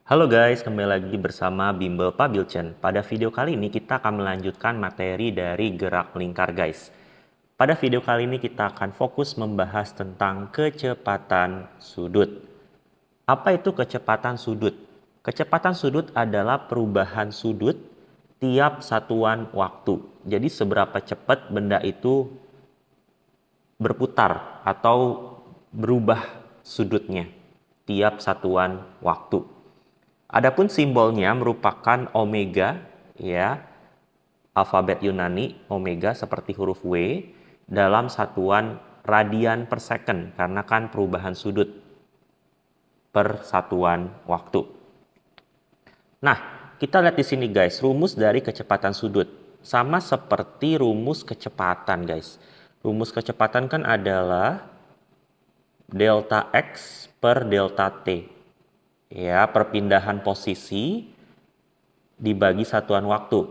Halo guys, kembali lagi bersama Bimbel Pabilchen. Pada video kali ini kita akan melanjutkan materi dari gerak melingkar guys. Pada video kali ini kita akan fokus membahas tentang kecepatan sudut. Apa itu kecepatan sudut? Kecepatan sudut adalah perubahan sudut tiap satuan waktu. Jadi seberapa cepat benda itu berputar atau berubah sudutnya tiap satuan waktu. Adapun simbolnya merupakan omega, ya, alfabet Yunani omega seperti huruf W dalam satuan radian per second karena kan perubahan sudut per satuan waktu. Nah, kita lihat di sini guys, rumus dari kecepatan sudut sama seperti rumus kecepatan guys. Rumus kecepatan kan adalah delta X per delta T. Ya, perpindahan posisi dibagi satuan waktu.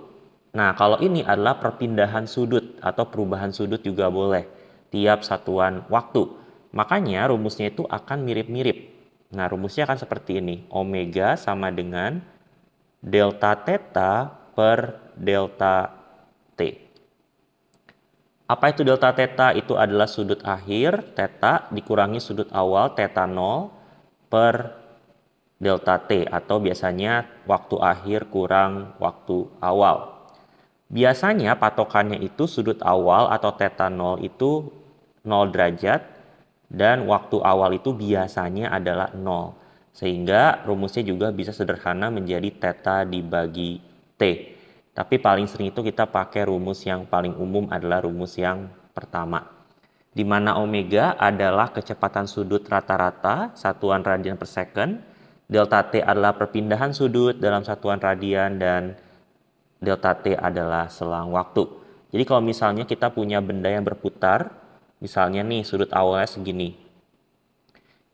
Nah, kalau ini adalah perpindahan sudut atau perubahan sudut juga boleh tiap satuan waktu. Makanya rumusnya itu akan mirip-mirip. Nah, rumusnya akan seperti ini. Omega sama dengan delta theta per delta T. Apa itu delta theta? Itu adalah sudut akhir theta dikurangi sudut awal theta 0 per delta T atau biasanya waktu akhir kurang waktu awal. Biasanya patokannya itu sudut awal atau theta 0 itu 0 derajat dan waktu awal itu biasanya adalah 0. Sehingga rumusnya juga bisa sederhana menjadi theta dibagi T. Tapi paling sering itu kita pakai rumus yang paling umum adalah rumus yang pertama. Di mana omega adalah kecepatan sudut rata-rata satuan radian per second. Delta T adalah perpindahan sudut dalam satuan radian dan delta T adalah selang waktu. Jadi kalau misalnya kita punya benda yang berputar, misalnya nih sudut awalnya segini.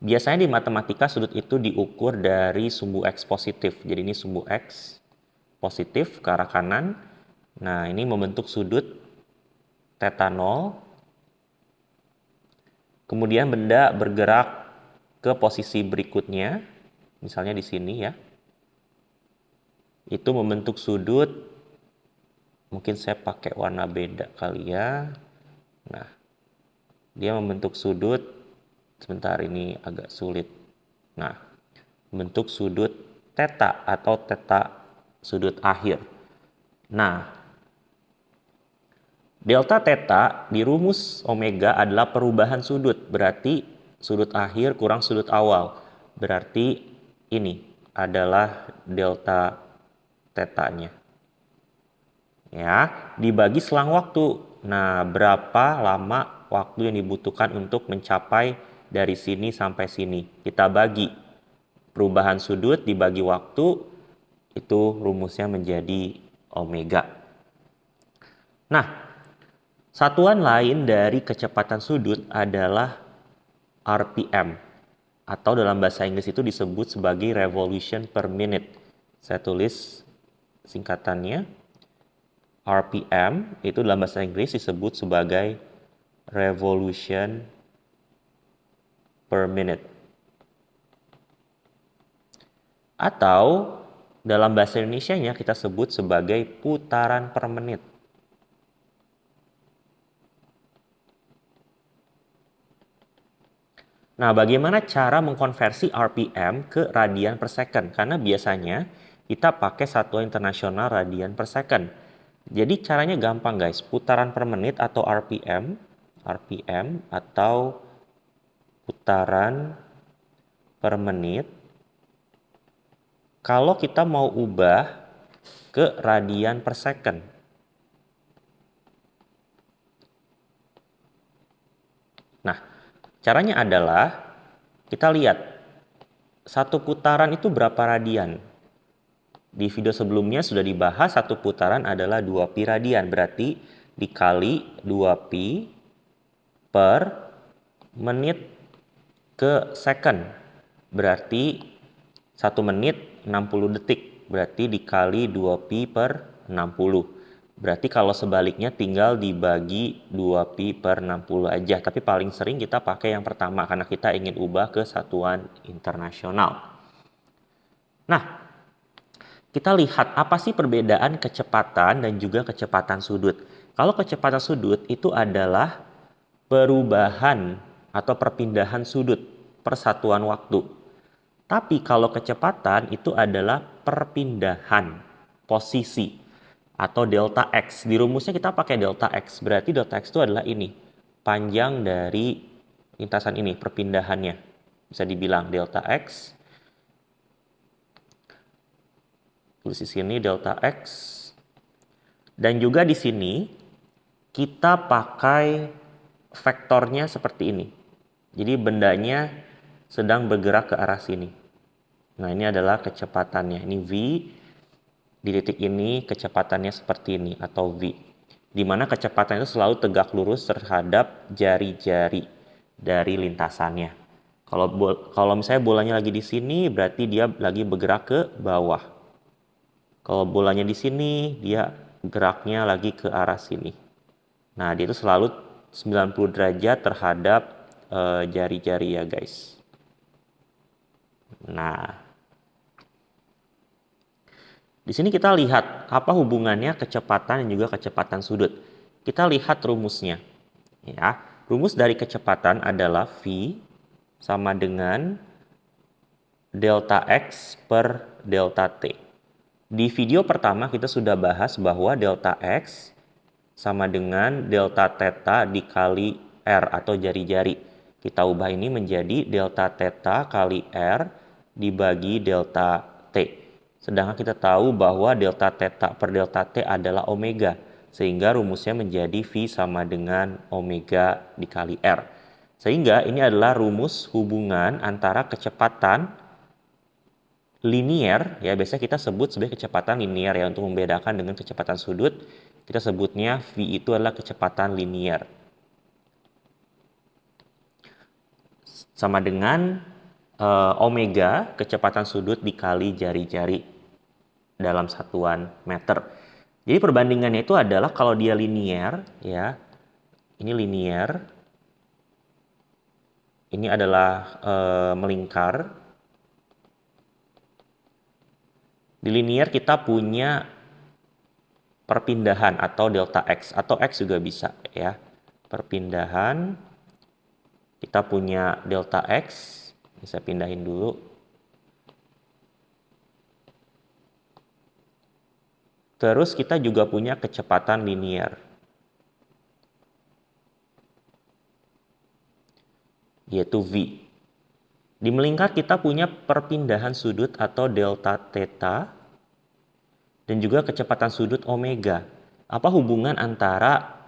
Biasanya di matematika sudut itu diukur dari sumbu X positif. Jadi ini sumbu X positif ke arah kanan. Nah, ini membentuk sudut theta 0. Kemudian benda bergerak ke posisi berikutnya. Misalnya di sini ya, itu membentuk sudut, mungkin saya pakai warna beda kali ya. Nah, dia membentuk sudut, sebentar ini agak sulit. Nah, membentuk sudut theta atau theta sudut akhir. Nah, delta theta di rumus omega adalah perubahan sudut, berarti sudut akhir kurang sudut awal. Berarti ini adalah delta tetanya. Ya, dibagi selang waktu. Nah, berapa lama waktu yang dibutuhkan untuk mencapai dari sini sampai sini? Kita bagi perubahan sudut dibagi waktu, itu rumusnya menjadi omega. Nah, satuan lain dari kecepatan sudut adalah RPM. Atau dalam bahasa Inggris itu disebut sebagai revolution per minute. Saya tulis singkatannya. RPM itu dalam bahasa Inggris disebut sebagai revolution per minute. Atau dalam bahasa Indonesianya kita sebut sebagai putaran per menit. Nah, bagaimana cara mengkonversi RPM ke radian per second? Karena biasanya kita pakai satuan internasional radian per second. Jadi caranya gampang guys, putaran per menit atau RPM atau putaran per menit. Kalau kita mau ubah ke radian per second. Nah, caranya adalah kita lihat satu putaran itu berapa radian. Di video sebelumnya sudah dibahas satu putaran adalah 2pi radian, berarti dikali 2pi per menit ke second. Berarti 1 menit 60 detik, berarti dikali 2pi per 60. Berarti kalau sebaliknya tinggal dibagi 2pi per 60 aja. Tapi paling sering kita pakai yang pertama karena kita ingin ubah ke satuan internasional. Nah, kita lihat apa sih perbedaan kecepatan dan juga kecepatan sudut. Kalau kecepatan sudut itu adalah perubahan atau perpindahan sudut per satuan waktu. Tapi kalau kecepatan itu adalah perpindahan posisi atau delta X. Di rumusnya kita pakai delta X. Berarti delta X itu adalah ini, panjang dari lintasan ini, perpindahannya. Bisa dibilang delta X. Tulis di sini delta X. Dan juga di sini kita pakai vektornya seperti ini. Jadi bendanya sedang bergerak ke arah sini. Nah, ini adalah kecepatannya. Ini V. Di titik ini kecepatannya seperti ini atau V. Di mana kecepatan itu selalu tegak lurus terhadap jari-jari dari lintasannya. Kalau misalnya bolanya lagi di sini, berarti dia lagi bergerak ke bawah. Kalau bolanya di sini, dia geraknya lagi ke arah sini. Nah, dia itu selalu 90 derajat terhadap jari-jari ya guys. Nah, di sini kita lihat apa hubungannya kecepatan dan juga kecepatan sudut. Kita lihat rumusnya. Ya, rumus dari kecepatan adalah V sama dengan delta X per delta T. Di video pertama kita sudah bahas bahwa delta X sama dengan delta theta dikali R atau jari-jari. Kita ubah ini menjadi delta theta kali R dibagi delta T. Sedangkan kita tahu bahwa delta theta per delta T adalah omega. Sehingga rumusnya menjadi V sama dengan omega dikali R. Sehingga ini adalah rumus hubungan antara kecepatan linier, ya biasanya kita sebut sebagai kecepatan linier ya untuk membedakan dengan kecepatan sudut. Kita sebutnya V itu adalah kecepatan linier. Sama dengan omega kecepatan sudut dikali jari-jari dalam satuan meter. Jadi perbandingannya itu adalah kalau dia linier ya. Ini linier. Ini adalah melingkar. Di linier kita punya perpindahan atau delta X atau X juga bisa ya. Perpindahan kita punya delta X. Bisa pindahin dulu. Terus kita juga punya kecepatan linier. Yaitu V. Di melingkar kita punya perpindahan sudut atau delta theta dan juga kecepatan sudut omega. Apa hubungan antara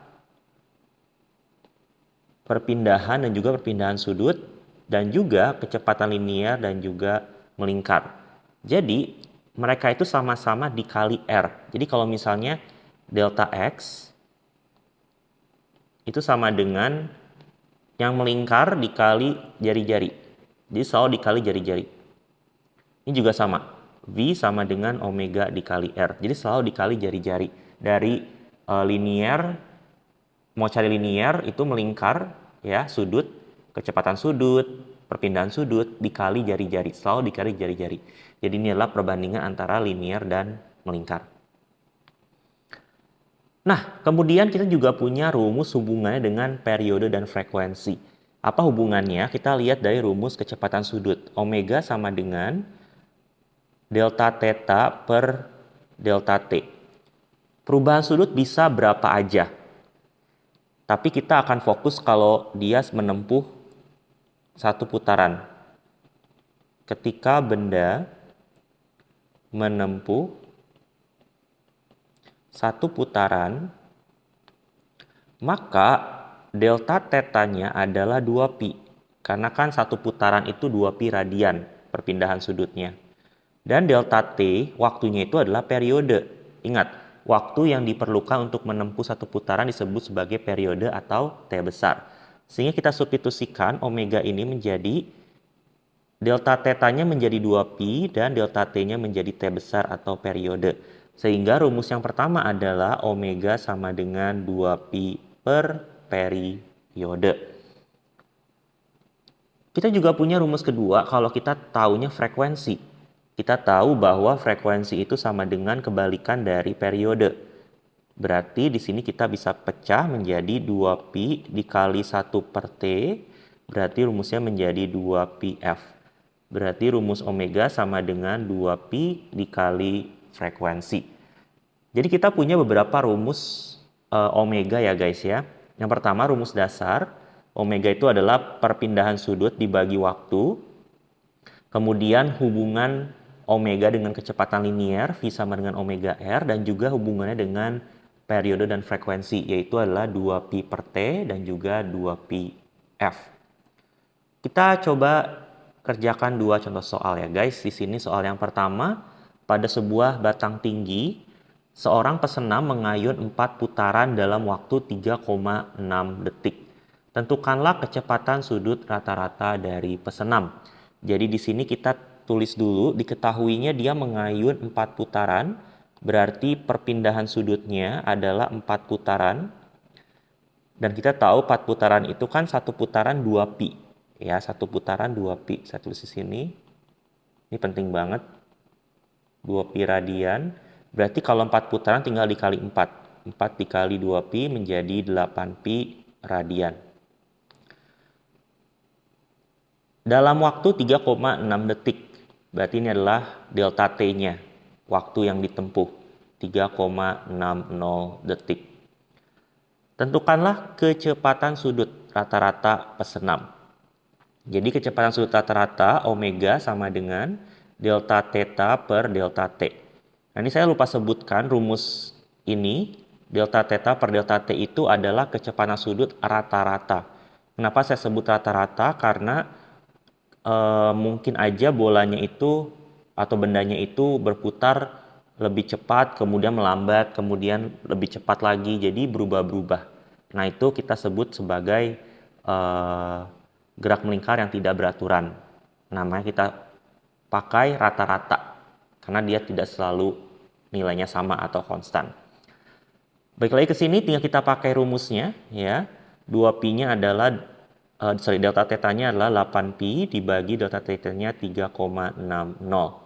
perpindahan dan juga perpindahan sudut dan juga kecepatan linier dan juga melingkar? Jadi mereka itu sama-sama dikali R. Jadi kalau misalnya delta X itu sama dengan yang melingkar dikali jari-jari. Jadi selalu dikali jari-jari. Ini juga sama. V sama dengan omega dikali R. Jadi selalu dikali jari-jari. Dari linier, mau cari linier itu melingkar ya, sudut, kecepatan sudut, perpindahan sudut dikali jari-jari. Selalu dikali jari-jari. Jadi ini adalah perbandingan antara linier dan melingkar. Nah, kemudian kita juga punya rumus hubungannya dengan periode dan frekuensi. Apa hubungannya? Kita lihat dari rumus kecepatan sudut. Omega sama dengan delta theta per delta T. Perubahan sudut bisa berapa aja. Tapi kita akan fokus kalau dia menempuh satu putaran. Ketika benda menempuh satu putaran, maka delta tetanya adalah 2pi. Karena kan satu putaran itu 2pi radian perpindahan sudutnya. Dan delta T waktunya itu adalah periode. Ingat, waktu yang diperlukan untuk menempuh satu putaran disebut sebagai periode atau T besar. Sehingga kita substitusikan omega ini menjadi delta tetanya menjadi 2pi dan delta T-nya menjadi T besar atau periode. Sehingga rumus yang pertama adalah omega sama dengan 2pi per periode. Kita juga punya rumus kedua kalau kita taunya frekuensi. Kita tahu bahwa frekuensi itu sama dengan kebalikan dari periode. Berarti di sini kita bisa pecah menjadi 2pi dikali 1/T, berarti rumusnya menjadi 2πf. Berarti rumus omega sama dengan 2pi dikali frekuensi. Jadi kita punya beberapa rumus omega ya guys ya. Yang pertama rumus dasar, omega itu adalah perpindahan sudut dibagi waktu. Kemudian hubungan omega dengan kecepatan linier V sama dengan omega R, dan juga hubungannya dengan periode dan frekuensi, yaitu adalah 2pi/T dan juga 2πf. Kita coba kerjakan dua contoh soal ya guys. Di sini soal yang pertama, pada sebuah batang tinggi, seorang pesenam mengayun 4 putaran dalam waktu 3,6 detik. Tentukanlah kecepatan sudut rata-rata dari pesenam. Jadi di sini kita tulis dulu, diketahuinya dia mengayun 4 putaran, berarti perpindahan sudutnya adalah 4 putaran. Dan kita tahu 4 putaran itu kan satu putaran 2pi. Ya, satu putaran 2pi. Saya tulis di sini. Ini penting banget. 2pi radian. Berarti kalau 4 putaran tinggal dikali 4. 4 dikali 2pi menjadi 8pi radian. Dalam waktu 3,6 detik. Berarti ini adalah delta T-nya. Waktu yang ditempuh. 3,60 detik. Tentukanlah kecepatan sudut rata-rata pesenam. Jadi kecepatan sudut rata-rata omega sama dengan delta theta per delta T. Nah ini saya lupa sebutkan rumus ini. Delta theta per delta T itu adalah kecepatan sudut rata-rata. Kenapa saya sebut rata-rata? Karena mungkin aja bolanya itu atau bendanya itu berputar lebih cepat, kemudian melambat, kemudian lebih cepat lagi, jadi berubah-berubah. Nah itu kita sebut sebagai gerak melingkar yang tidak beraturan. Namanya kita pakai rata-rata, karena dia tidak selalu nilainya sama atau konstan. Baik, lagi ke sini tinggal kita pakai rumusnya ya. 2pi-nya adalah delta theta-nya adalah 8pi dibagi delta theta-nya 3,60.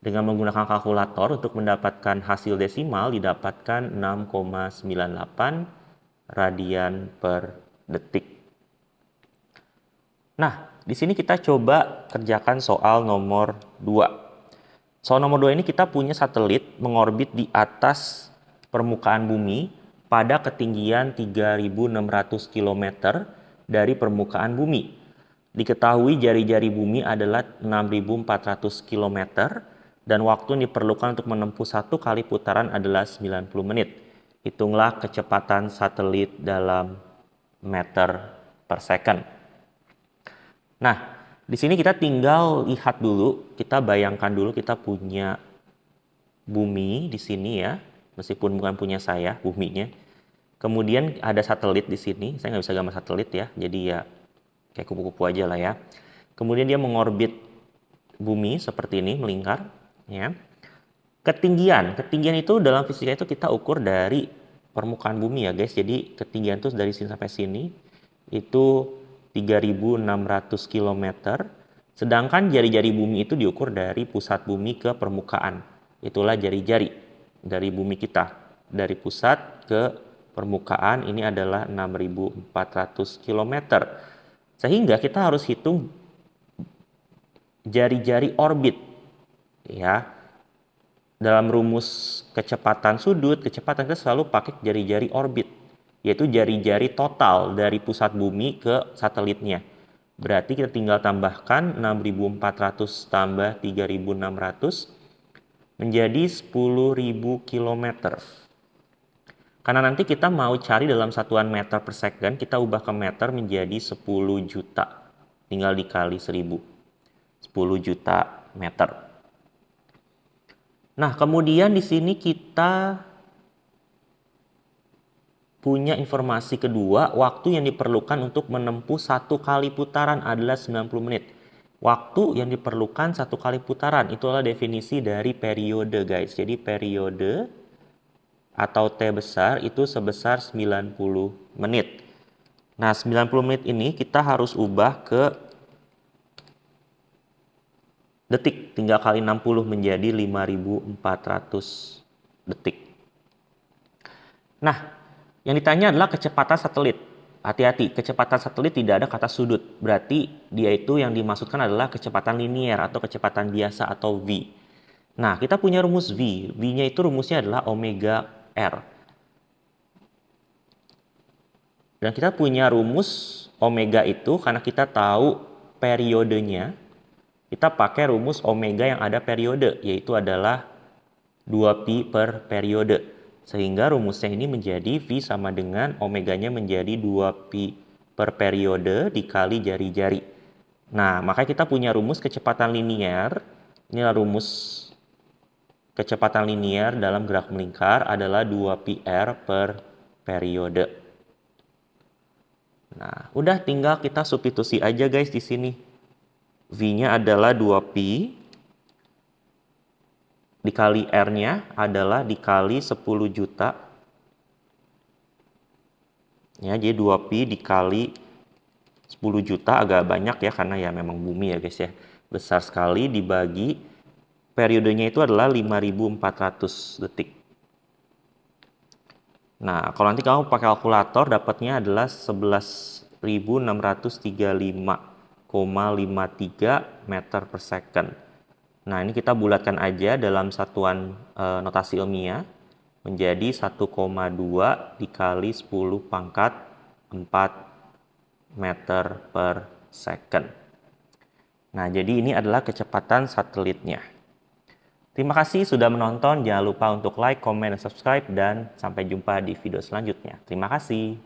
Dengan menggunakan kalkulator untuk mendapatkan hasil desimal didapatkan 6,98 radian per detik. Nah, di sini kita coba kerjakan soal nomor 2. Soal nomor 2 ini kita punya satelit mengorbit di atas permukaan bumi pada ketinggian 3.600 km dari permukaan bumi. Diketahui jari-jari bumi adalah 6.400 km dan waktu yang diperlukan untuk menempuh satu kali putaran adalah 90 menit. Hitunglah kecepatan satelit dalam meter per second. Nah, di sini kita tinggal lihat dulu, kita bayangkan dulu kita punya bumi di sini ya, meskipun bukan punya saya buminya. Kemudian ada satelit di sini, saya nggak bisa gambar satelit ya, jadi ya kayak kupu-kupu aja lah ya. Kemudian dia mengorbit bumi seperti ini, melingkar. Ya. Ketinggian itu dalam fisika itu kita ukur dari permukaan bumi ya guys. Jadi ketinggian itu dari sini sampai sini itu 3.600 km. Sedangkan jari-jari bumi itu diukur dari pusat bumi ke permukaan. Itulah jari-jari dari bumi kita. Dari pusat ke permukaan ini adalah 6.400 km. Sehingga kita harus hitung jari-jari orbit. Ya. Dalam rumus kecepatan sudut, kecepatan kita selalu pakai jari-jari orbit, yaitu jari-jari total dari pusat bumi ke satelitnya. Berarti kita tinggal tambahkan 6.400 tambah 3.600 menjadi 10.000 km. Karena nanti kita mau cari dalam satuan meter per second, kita ubah ke meter menjadi 10 juta. Tinggal dikali 1000. 10 juta meter. Nah, kemudian di sini kita punya informasi kedua, waktu yang diperlukan untuk menempuh satu kali putaran adalah 90 menit. Waktu yang diperlukan satu kali putaran, itu adalah definisi dari periode guys. Jadi periode atau T besar itu sebesar 90 menit. Nah, 90 menit ini kita harus ubah ke detik. Tinggal kali 60 menjadi 5.400 detik. Nah, yang ditanya adalah kecepatan satelit. Hati-hati, kecepatan satelit tidak ada kata sudut. Berarti dia itu yang dimaksudkan adalah kecepatan linier atau kecepatan biasa atau V. Nah, kita punya rumus V. V-nya itu rumusnya adalah omega R. Dan kita punya rumus omega itu karena kita tahu periodenya. Kita pakai rumus omega yang ada periode, yaitu adalah 2pi per periode. Sehingga rumusnya ini menjadi V sama dengan omeganya menjadi 2pi per periode dikali jari-jari. Nah, makanya kita punya rumus kecepatan linier. Inilah rumus kecepatan linier dalam gerak melingkar adalah 2pi r per periode. Nah, udah tinggal kita substitusi aja guys di sini. V-nya adalah 2pi dikali R-nya adalah dikali 10 juta. Ya, jadi 2pi dikali 10 juta agak banyak ya karena ya memang bumi ya guys ya. Besar sekali dibagi periodenya itu adalah 5.400 detik. Nah, kalau nanti kamu pakai kalkulator dapatnya adalah 11.635,53 meter per second. Nah, ini kita bulatkan aja dalam satuan notasi ilmiah menjadi 1,2 dikali 10 pangkat 4 meter per second. Nah, jadi ini adalah kecepatan satelitnya. Terima kasih sudah menonton. Jangan lupa untuk like, comment, dan subscribe. Dan sampai jumpa di video selanjutnya. Terima kasih.